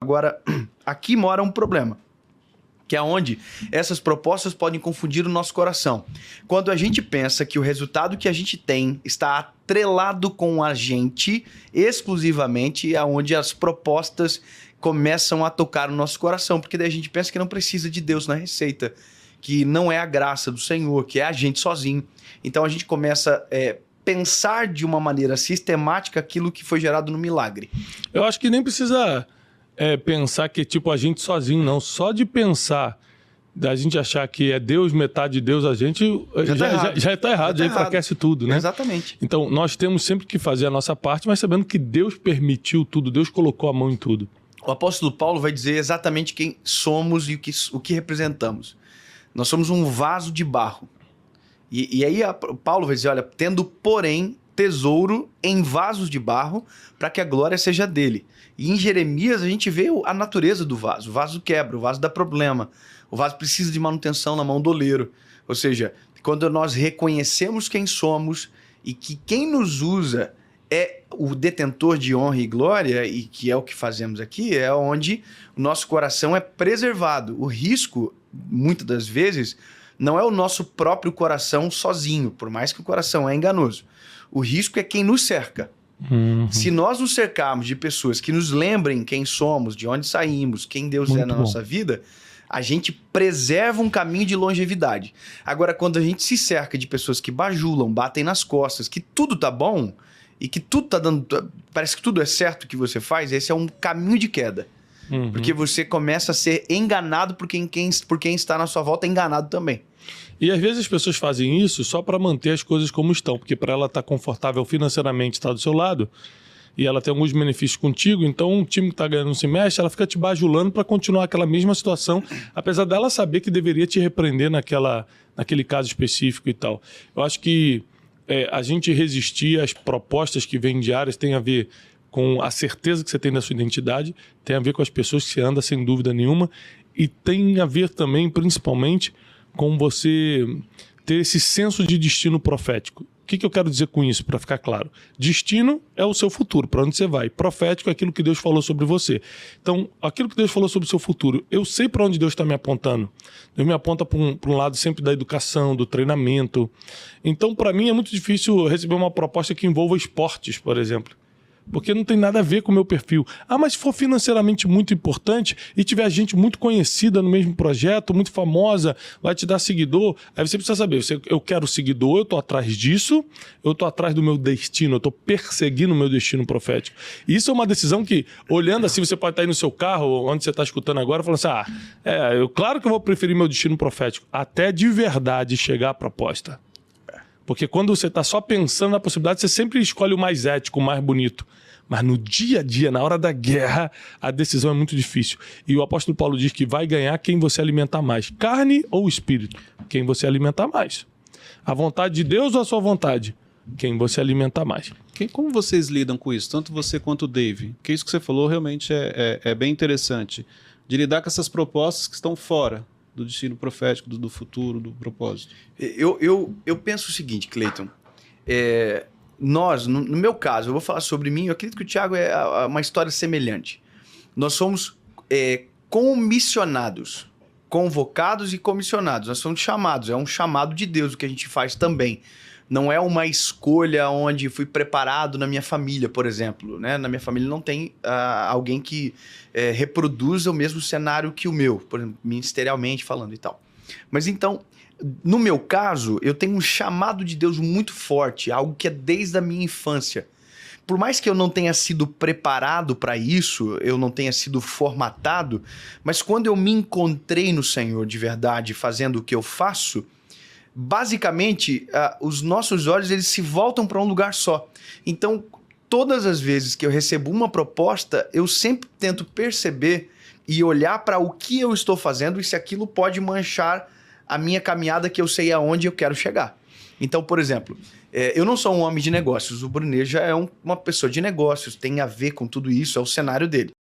Agora, aqui mora um problema, que é onde essas propostas podem confundir o nosso coração. Quando a gente pensa que o resultado que a gente tem está atrelado com a gente exclusivamente, é onde as propostas começam a tocar o nosso coração, porque daí a gente pensa que não precisa de Deus na receita, que não é a graça do Senhor, que é a gente sozinho. Então a gente começa a pensar de uma maneira sistemática aquilo que foi gerado no milagre. Eu acho que nem precisa pensar que é tipo a gente sozinho, não. Só de pensar, da gente achar que é Deus, metade de Deus, a gente já está errado, já enfraquece tudo, né? Exatamente. Então nós temos sempre que fazer a nossa parte, mas sabendo que Deus permitiu tudo, Deus colocou a mão em tudo. O apóstolo Paulo vai dizer exatamente quem somos e o que representamos. Nós somos um vaso de barro. E aí Paulo vai dizer, olha, tendo porém tesouro em vasos de barro para que a glória seja dele. E em Jeremias a gente vê a natureza do vaso. O vaso quebra, o vaso dá problema. O vaso precisa de manutenção na mão do oleiro. Ou seja, quando nós reconhecemos quem somos e que quem nos usa é o detentor de honra e glória, e que é o que fazemos aqui, é onde o nosso coração é preservado. O risco, muitas das vezes, não é o nosso próprio coração sozinho, por mais que o coração é enganoso. O risco é quem nos cerca. Se nós nos cercarmos de pessoas que nos lembrem quem somos, de onde saímos, quem Deus é na nossa vida, a gente preserva um caminho de longevidade. Agora, quando a gente se cerca de pessoas que bajulam, batem nas costas, que tudo tá bom e que tudo tá dando... Parece que tudo é certo que você faz, esse é um caminho de queda. Porque você começa a ser enganado por quem está na sua volta, enganado também. E às vezes as pessoas fazem isso só para manter as coisas como estão, porque para ela estar confortável financeiramente, estar do seu lado, e ela tem alguns benefícios contigo, então o time que está ganhando não se mexe, ela fica te bajulando para continuar aquela mesma situação, apesar dela saber que deveria te repreender naquele caso específico e tal. Eu acho que a gente resistir às propostas que vêm diárias tem a ver com a certeza que você tem da sua identidade, tem a ver com as pessoas que você anda sem dúvida nenhuma, e tem a ver também, principalmente, com você ter esse senso de destino profético. O que eu quero dizer com isso, para ficar claro? Destino é o seu futuro, para onde você vai. Profético é aquilo que Deus falou sobre você. Então, aquilo que Deus falou sobre o seu futuro, eu sei para onde Deus está me apontando. Deus me aponta para um lado sempre da educação, do treinamento. Então, para mim, é muito difícil receber uma proposta que envolva esportes, por exemplo. Porque não tem nada a ver com o meu perfil. Ah, mas se for financeiramente muito importante e tiver gente muito conhecida no mesmo projeto, muito famosa, vai te dar seguidor, aí você precisa saber, eu quero seguidor, eu estou atrás disso, eu estou atrás do meu destino, eu estou perseguindo o meu destino profético. E isso é uma decisão que, olhando assim, você pode estar aí no seu carro, onde você está escutando agora, falando assim, claro que eu vou preferir meu destino profético, até de verdade chegar à proposta. Porque quando você está só pensando na possibilidade, você sempre escolhe o mais ético, o mais bonito. Mas no dia a dia, na hora da guerra, a decisão é muito difícil. E o apóstolo Paulo diz que vai ganhar quem você alimentar mais. Carne ou espírito? Quem você alimentar mais. A vontade de Deus ou a sua vontade? Quem você alimentar mais. Como vocês lidam com isso? Tanto você quanto o Dave. Porque isso que você falou realmente é bem interessante. De lidar com essas propostas que estão fora do destino profético, do futuro, do propósito. Eu penso o seguinte, Cleiton. Nós, no meu caso, eu vou falar sobre mim, eu acredito que o Thiago é uma história semelhante. Nós somos comissionados, convocados e comissionados. Nós somos chamados, é um chamado de Deus o que a gente faz também. Não é uma escolha onde fui preparado na minha família, por exemplo. Né? Na minha família não tem alguém que reproduza o mesmo cenário que o meu, por exemplo, ministerialmente falando e tal. Mas então, no meu caso, eu tenho um chamado de Deus muito forte, algo que é desde a minha infância. Por mais que eu não tenha sido preparado para isso, eu não tenha sido formatado, mas quando eu me encontrei no Senhor de verdade, fazendo o que eu faço, basicamente, os nossos olhos eles se voltam para um lugar só. Então, todas as vezes que eu recebo uma proposta, eu sempre tento perceber e olhar para o que eu estou fazendo e se aquilo pode manchar a minha caminhada, que eu sei aonde eu quero chegar. Então, por exemplo, eu não sou um homem de negócios, o Brunet já é uma pessoa de negócios, tem a ver com tudo isso, é o cenário dele.